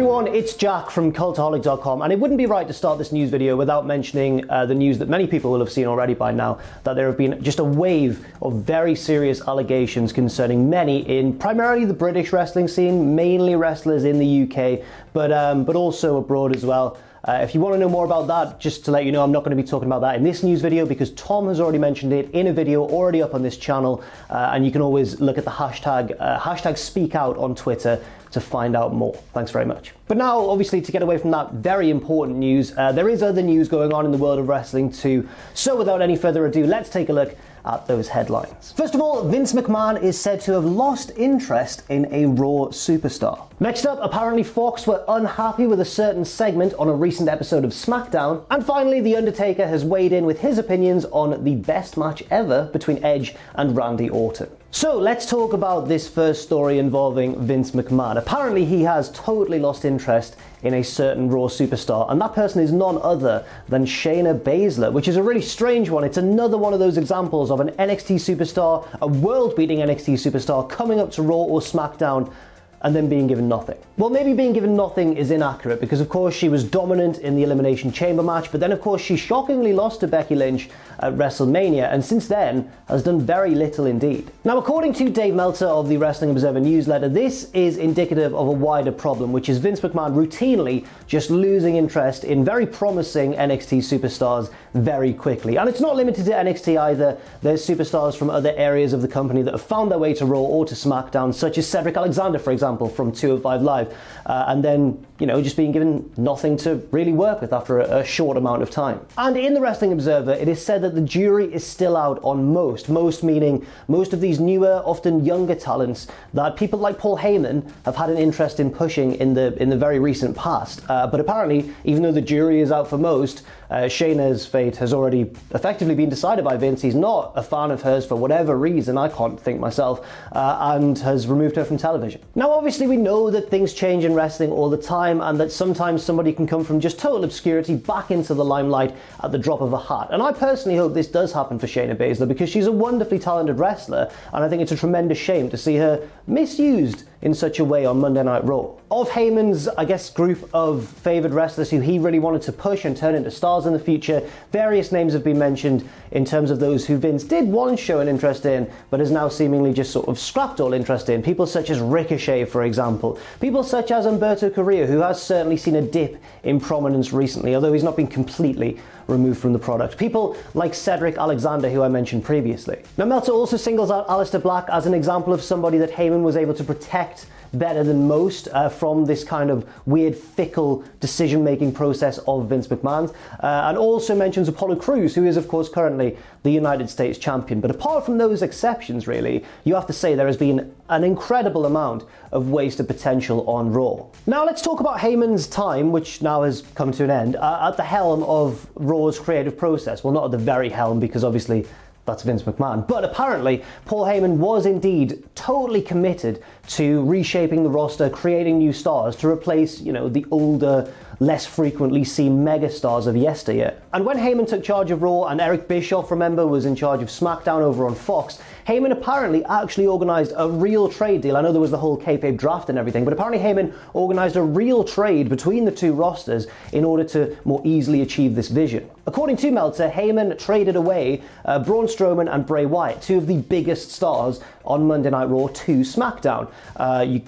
everyone, it's Jack from Cultaholic.com, and it wouldn't be right to start this news video without mentioning the news that many people will have seen already by now, that there have been just a wave of very serious allegations concerning many in primarily the British wrestling scene, mainly wrestlers in the UK, but also abroad as well. If you want to know more about that, just to let you know, I'm not going to be talking about that in this news video because Tom has already mentioned it in a video already up on this channel, and you can always look at the hashtag #SpeakOut on Twitter to find out more. Thanks very much. But now, obviously, to get away from that very important news, there is other news going on in the world of wrestling too. So without any further ado, let's take a look at those headlines. First of all, Vince McMahon is said to have lost interest in a Raw superstar. Next up, apparently Fox were unhappy with a certain segment on a recent episode of SmackDown. And finally, The Undertaker has weighed in with his opinions on the best match ever between Edge and Randy Orton. So let's talk about this first story involving Vince McMahon. Apparently he has totally lost interest in a certain Raw superstar, and that person is none other than Shayna Baszler, which is a really strange one. It's another one of those examples of an NXT superstar, a world-beating NXT superstar, coming up to Raw or SmackDown and then being given nothing. Well, maybe being given nothing is inaccurate because, of course, she was dominant in the Elimination Chamber match, but then, of course, she shockingly lost to Becky Lynch at WrestleMania, and since then has done very little indeed. Now, according to Dave Meltzer of the Wrestling Observer newsletter, this is indicative of a wider problem, which is Vince McMahon routinely just losing interest in very promising NXT superstars very quickly. And it's not limited to NXT either. There's superstars from other areas of the company that have found their way to Raw or to SmackDown, such as Cedric Alexander, for example, from 205 Live, and then, you know, just being given nothing to really work with after a short amount of time. And in the Wrestling Observer, it is said that the jury is still out on most meaning most of these newer, often younger talents that people like Paul Heyman have had an interest in pushing in the very recent past. But apparently, even though the jury is out for most, Shayna's fate has already effectively been decided by Vince. He's not a fan of hers for whatever reason, I can't think myself, and has removed her from television. Now, obviously, we know that things change in wrestling all the time, and that sometimes somebody can come from just total obscurity back into the limelight at the drop of a hat. And I personally hope this does happen for Shayna Baszler because she's a wonderfully talented wrestler, and I think it's a tremendous shame to see her misused in such a way on Monday Night Raw. Of Heymans', I guess, group of favoured wrestlers who he really wanted to push and turn into stars in the future, various names have been mentioned in terms of those who Vince did once show an interest in, but has now seemingly just sort of scrapped all interest in. People such as Ricochet, for example. People such as Humberto Carrillo, who has certainly seen a dip in prominence recently, although he's not been completely removed from the product. People like Cedric Alexander, who I mentioned previously. Now, Meltzer also singles out Aleister Black as an example of somebody that Heyman was able to protect better than most from this kind of weird, fickle decision-making process of Vince McMahon, and also mentions Apollo Crews, who is, of course, currently the United States champion. But apart from those exceptions, really, you have to say there has been an incredible amount of wasted potential on Raw. Now, let's talk about Heyman's time, which now has come to an end, at the helm of Raw's creative process. Well, not at the very helm, because obviously that's Vince McMahon. But apparently, Paul Heyman was indeed totally committed to reshaping the roster, creating new stars to replace, you know, the older, less frequently seen megastars of yesteryear. And when Heyman took charge of Raw and Eric Bischoff, remember, was in charge of SmackDown over on Fox, Heyman apparently actually organised a real trade deal. I know there was the whole kayfabe draft and everything, but apparently Heyman organised a real trade between the two rosters in order to more easily achieve this vision. According to Meltzer, Heyman traded away Braun Strowman and Bray Wyatt, two of the biggest stars on Monday Night Raw, to SmackDown.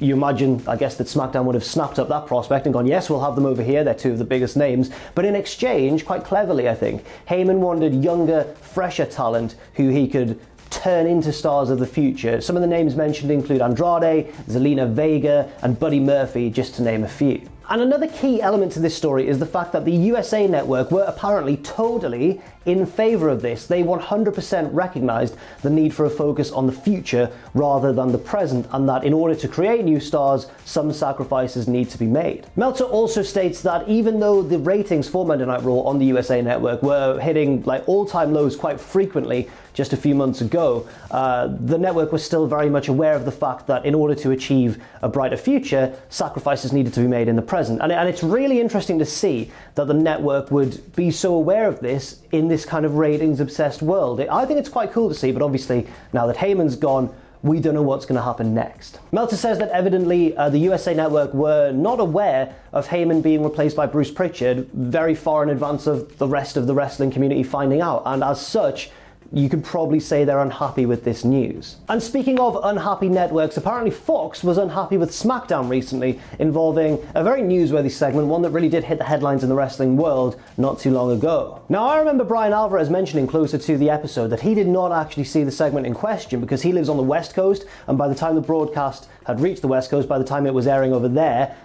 You imagine, I guess, that SmackDown would have snapped up that prospect and gone, yes, we'll have them over here, they're two of the biggest names. But in exchange, quite cleverly, I think, Heyman wanted younger, fresher talent who he could turn into stars of the future. Some of the names mentioned include Andrade, Zelina Vega, and Buddy Murphy, just to name a few. And another key element to this story is the fact that the USA Network were apparently totally in favour of this. They 100% recognised the need for a focus on the future rather than the present, and that in order to create new stars, some sacrifices need to be made. Meltzer also states that even though the ratings for Monday Night Raw on the USA Network were hitting like all-time lows quite frequently just a few months ago, the network was still very much aware of the fact that in order to achieve a brighter future, sacrifices needed to be made in the present. And it's really interesting to see that the network would be so aware of this in this kind of ratings-obsessed world. I think it's quite cool to see, but obviously now that Heyman's gone, we don't know what's going to happen next. Meltzer says that evidently the USA Network were not aware of Heyman being replaced by Bruce Pritchard very far in advance of the rest of the wrestling community finding out, and as such, you could probably say they're unhappy with this news. And speaking of unhappy networks, apparently Fox was unhappy with SmackDown recently, involving a very newsworthy segment, one that really did hit the headlines in the wrestling world not too long ago. Now, I remember Brian Alvarez mentioning closer to the episode that he did not actually see the segment in question because he lives on the West Coast, and by the time the broadcast had reached the West Coast, by the time it was airing over there,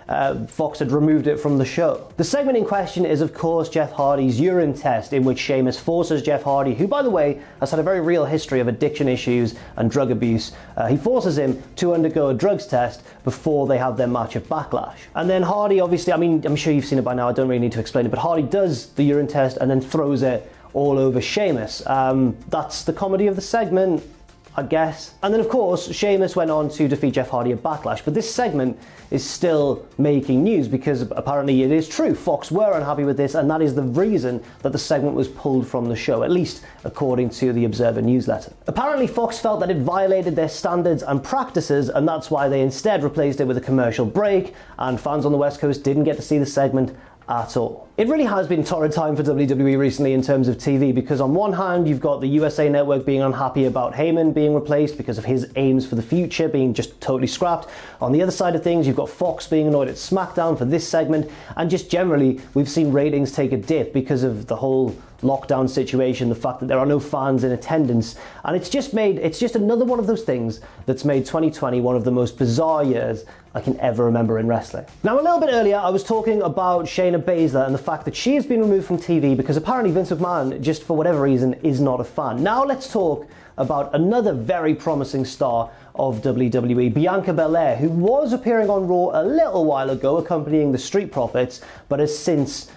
Fox had removed it from the show. The segment in question is, of course, Jeff Hardy's urine test, in which Sheamus forces Jeff Hardy, who, by the way, has had a very real history of addiction issues and drug abuse, he forces him to undergo a drugs test before they have their match at Backlash. And then Hardy, obviously, I mean, I'm sure you've seen it by now, I don't really need to explain it, but Hardy does the urine test and then throws it all over Sheamus. That's the comedy of the segment, I guess. And then, of course, Sheamus went on to defeat Jeff Hardy at Backlash, but this segment is still making news because apparently it is true. Fox were unhappy with this, and that is the reason that the segment was pulled from the show, at least according to the Observer newsletter. Apparently, Fox felt that it violated their standards and practices, and that's why they instead replaced it with a commercial break, and fans on the West Coast didn't get to see the segment at all. It really has been torrid time for WWE recently in terms of TV, because on one hand you've got the USA Network being unhappy about Heyman being replaced because of his aims for the future being just totally scrapped. On the other side of things, you've got Fox being annoyed at SmackDown for this segment, and just generally we've seen ratings take a dip because of the whole lockdown situation, the fact that there are no fans in attendance, and it's just another one of those things that's made 2020 one of the most bizarre years I can ever remember in wrestling. Now, a little bit earlier I was talking about Shayna Baszler and the fact that she has been removed from TV because apparently Vince McMahon, just for whatever reason, is not a fan. Now let's talk about another very promising star of WWE, Bianca Belair, who was appearing on Raw a little while ago accompanying the Street Profits, but has since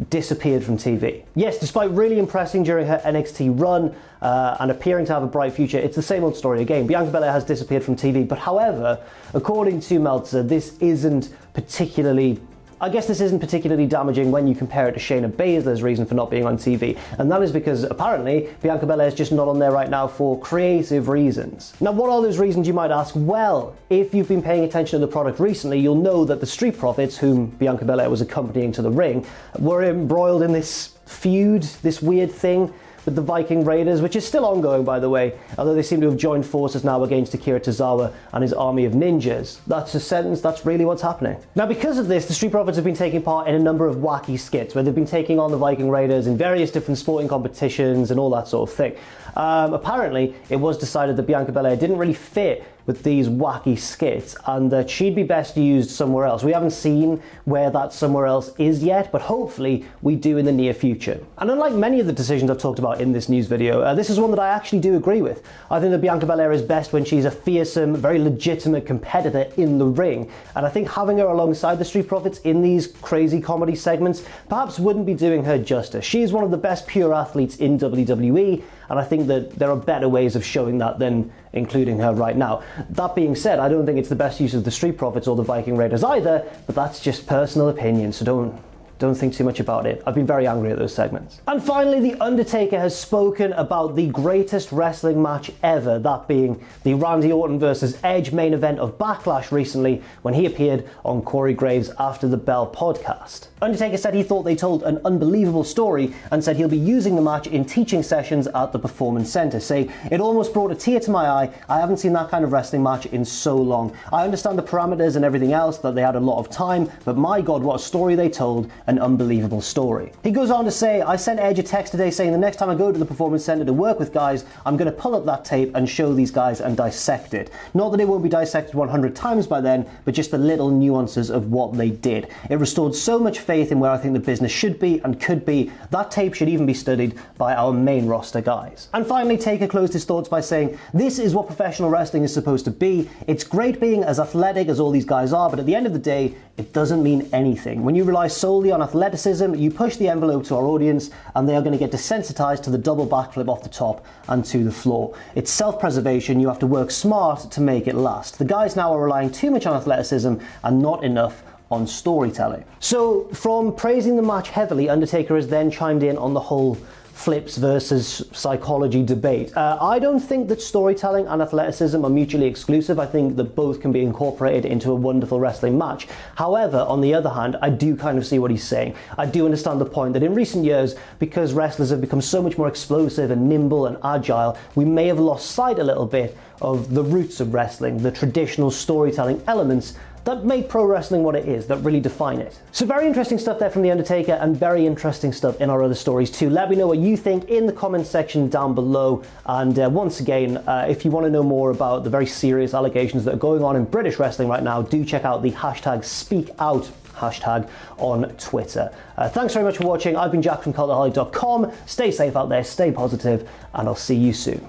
disappeared from TV. Yes, despite really impressing during her NXT run and appearing to have a bright future, it's the same old story again. Bianca Belair has disappeared from TV, but however, according to Meltzer, this isn't particularly damaging when you compare it to Shayna Baszler's reason for not being on TV, and that is because apparently Bianca Belair is just not on there right now for creative reasons. Now, what are those reasons, you might ask? Well, if you've been paying attention to the product recently, you'll know that the Street Profits, whom Bianca Belair was accompanying to the ring, were embroiled in this feud, this weird thing with the Viking Raiders, which is still ongoing, by the way, although they seem to have joined forces now against Akira Tozawa and his army of ninjas. That's a sentence, that's really what's happening. Now, because of this, the Street Profits have been taking part in a number of wacky skits where they've been taking on the Viking Raiders in various different sporting competitions and all that sort of thing. Apparently, it was decided that Bianca Belair didn't really fit with these wacky skits and that she'd be best used somewhere else. We haven't seen where that somewhere else is yet, but hopefully we do in the near future. And unlike many of the decisions I've talked about in this news video, this is one that I actually do agree with. I think that Bianca Belair is best when she's a fearsome, very legitimate competitor in the ring, and I think having her alongside the Street Profits in these crazy comedy segments perhaps wouldn't be doing her justice. She is one of the best pure athletes in WWE, and I think that there are better ways of showing that than including her right now. That being said, I don't think it's the best use of the Street Profits or the Viking Raiders either, but that's just personal opinion, so don't think too much about it. I've been very angry at those segments. And finally, The Undertaker has spoken about the greatest wrestling match ever, that being the Randy Orton versus Edge main event of Backlash recently when he appeared on Corey Graves' After the Bell podcast. Undertaker said he thought they told an unbelievable story and said he'll be using the match in teaching sessions at the Performance Center, saying, "It almost brought a tear to my eye. I haven't seen that kind of wrestling match in so long. I understand the parameters and everything else, that they had a lot of time, but my God, what a story they told, an unbelievable story." He goes on to say, "I sent Edge a text today saying the next time I go to the Performance Center to work with guys, I'm going to pull up that tape and show these guys and dissect it. Not that it won't be dissected 100 times by then, but just the little nuances of what they did. It restored so much faith in where I think the business should be and could be. That tape should even be studied by our main roster guys." And finally, Taker closed his thoughts by saying, "This is what professional wrestling is supposed to be. It's great being as athletic as all these guys are, but at the end of the day, it doesn't mean anything. When you rely solely on athleticism, you push the envelope to our audience and they are going to get desensitized to the double backflip off the top and to the floor. It's self-preservation. You have to work smart to make it last. The guys now are relying too much on athleticism and not enough on storytelling." So from praising the match heavily, Undertaker has then chimed in on the whole flips versus psychology debate. I don't think that storytelling and athleticism are mutually exclusive. I think that both can be incorporated into a wonderful wrestling match. However, on the other hand, I do kind of see what he's saying. I do understand the point that in recent years, because wrestlers have become so much more explosive and nimble and agile, we may have lost sight a little bit of the roots of wrestling, the traditional storytelling elements that made pro wrestling what it is, that really define it. So very interesting stuff there from The Undertaker, and very interesting stuff in our other stories too. Let me know what you think in the comments section down below. And once again, if you want to know more about the very serious allegations that are going on in British wrestling right now, do check out the #SpeakOut hashtag on Twitter. Thanks very much for watching. I've been Jack from Cultaholic.com. Stay safe out there, stay positive, and I'll see you soon.